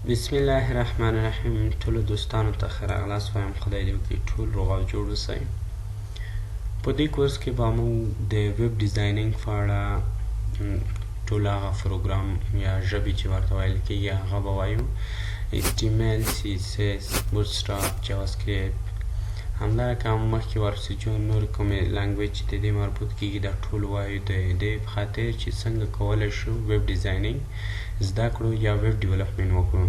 بسم الله الرحمن الرحیم. ټولو دوستانو ته ښه راغلاست وایم. خدای دې وکړي ټول روغ او جوړ اوسئ. په دې کورس کې به موږ د ویب ډیزاینینګ په اړه ټول هغه پروګرام یا ژبې چې ورته ویل کېږي هغه به وایو. HTML، CSS، بوتسټراپ، جاواسکریپټ، همدارنګه هم مخکې ورپسې چې نور کومې لنګویج چې د دې مربوط کېږي دا ټول وایو د دې په خاطر چې څنګه کولی شو ویب ډیزاینینګ زده کړو یا ویب ډیولپمنټ وکړو.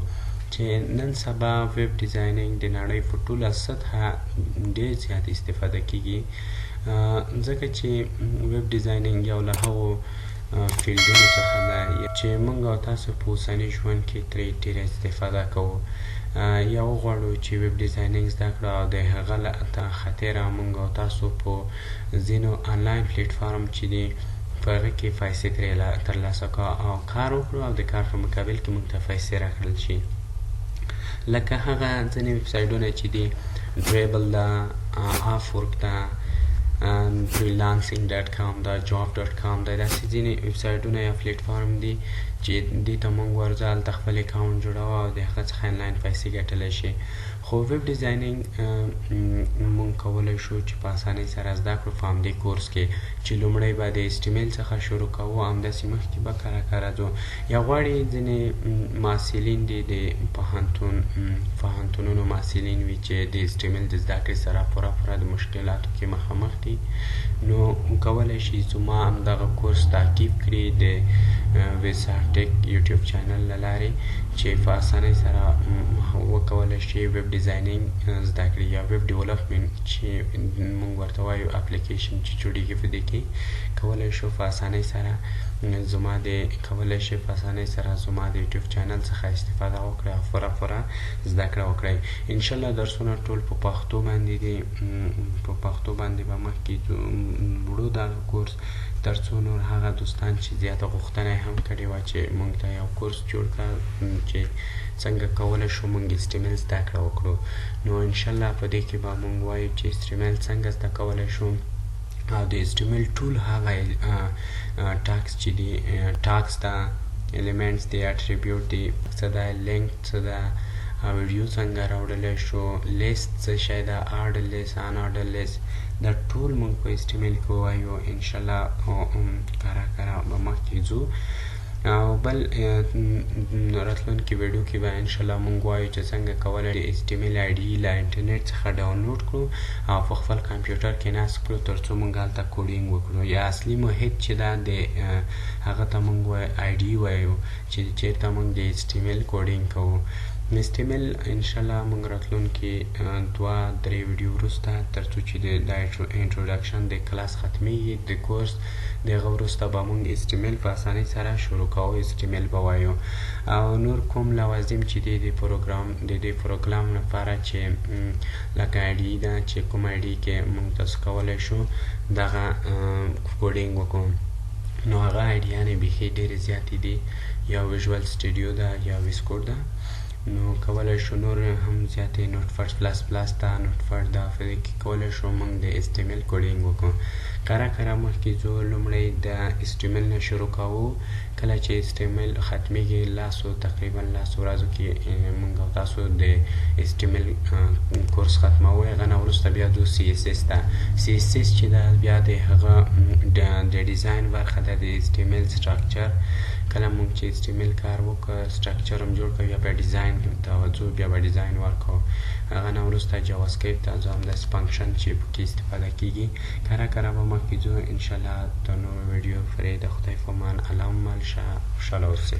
چې نن سبا ویب ډیزاینینګ د نړۍ په ټوله سطحه ډېر زیات استفاده کېږي، ځکه چې ویب ډیزاینینګ یو له هغو فیلډونو څخه ده چې موږ او تاسو په اوسني ژوند کې ترې ډېره استفاده کوو. یا وغواړو چې ویب ډیزاینینګ زده کړو او د هغه له خاطره موږ او تاسو په ځینو آنلاین پلیټفارم چې دي په هغه کې پیسې ترلاسه کړو او کار وکړو او د کار په مقابل کې موږ ته پیسې راکړل شي. لکه هغه ځینې ویبسایټونه چې دي ډریبل ده، افورک ده، freelancing.com ده، job.com ده، داسې ځینې ویبسایټونه یا پلیټفارم دي چې دې ته موږ ورځو، هلته خپل اکاونټ جوړوو او د هغه څخه آنلاین پیسې ګټلی شي. خو ویب ډیزاینینګ موږ کولی شو چې په اسانۍ سره زده کړو په همدې کورس کې، چې لومړی به د HTML څخه شروع کوو، همداسې مخکې به کره ځو. یا غواړي ځینې محصلین دي د پوهنتونونو محصلین وي چې د HTML د زده کړې سره پوره د مشکلاتو کې مخامخ دي، نو کولی شي زما همدغه کورس تعقیب کړي د ویسارټک یوټیوب چینل له لارې، چې په اسانۍ سره وکولی شي ویب ډیزاینینګ زده کړي یا ویب ډیولپمنټ چې موږ ورته وایو اپلیکیشن چې جوړېږي په دې کې کولی شو په اسانۍ سره زما د یوټیوب چینل څخه استفاده وکړئ او پوره زده کړه وکړئ. انشاءالله درسونه ټول په پښتو باندې دي، په پښتو باندې به مخکې وړو دغه کورس تر څو نور هغه دوستان چې زیاته غوښتنه یې هم کړې وه چې موږ ته یو کورس جوړ کړه چې څنګه کولی شو موږ HTML زده کړه وکړو. نو انشاءالله په دې کې به موږ وایو چې HTML څنګه زده کولی شو او د HTML ټول هغه ټاکس چې دي، ټاکس ده، ایلیمنټس دي، اټریبیوټ دي، څه ده، لینک څه ده، ویډیو څنګه راوړلی شو، لیست څه شی ده، آرډر لیست، ان آرډر لیست، دا ټول موږ په HTML کې ووایو. انشاءالله کره به مخکې ځو او بل راتلونکي ویډیو کې به انشاءالله موږ وایو چې څنګه کولی HTML IDE له انټرنیټ څخه ډاونلوډ کړو او په خپل کمپیوټر کې نصب کړو تر څو موږ هلته کوډینګ وکړو. یا اصلي محیط چې ده د هغه ته موږ IDE وایو چې چېرته موږ د HTML کوډینګ کوو. HTML انشاءالله موږ راتلونکي 2-3 ویډیو وروسته تر څو چې د انټروډکشن د کلاس ختمیږي د کورس د هغه وروسته به موږ HTML په اسانۍ سره شروع کوو، HTML به وایو. او نور کوم لوازم چې دي د دې پروګرام لپاره چې لکه IDE ده چې کوم IDE کې موږ تاسو کولی شو دغه کوډینګ وکړو، نو هغه IDE-یانې بیخي ډېرې زیاتې دي. یا ویژوال سټوډیو ده یا ویسکوډ ده، نو کولی شو نور هم زیاتې نوټپډ پلس ده، نوټپډ ده، په دې کې کولی شو موږ د HTML کوډینګ وکړو. کره مخکې ځو، لومړی د HTML نه شروع کوو. کله چې HTML ختمیږي تقریبا 10 ورځو کې موږ او تاسو د HTML کورس ختموو. هغه نه وروسته بیا ځو CSS ته. CSS چې ده بیا د هغه د ډیزاین برخه ده، د HTML سټرکچر. کله موږ چې HTML کار وکړو، سټرکچر هم جوړ کړو، یا بیا ډیزاین ته ځو، بیا به ډیزاین ورکړو. هغه نه وروسته جاواسکریپټ ته ځو، همداسې فنکشن چې پکې استفاده کېږي. کره به مخکې ځو. انشاءالله د نورو ویډیو پرې د خدای په امان. اللهم شه، خوشحاله اوسئ.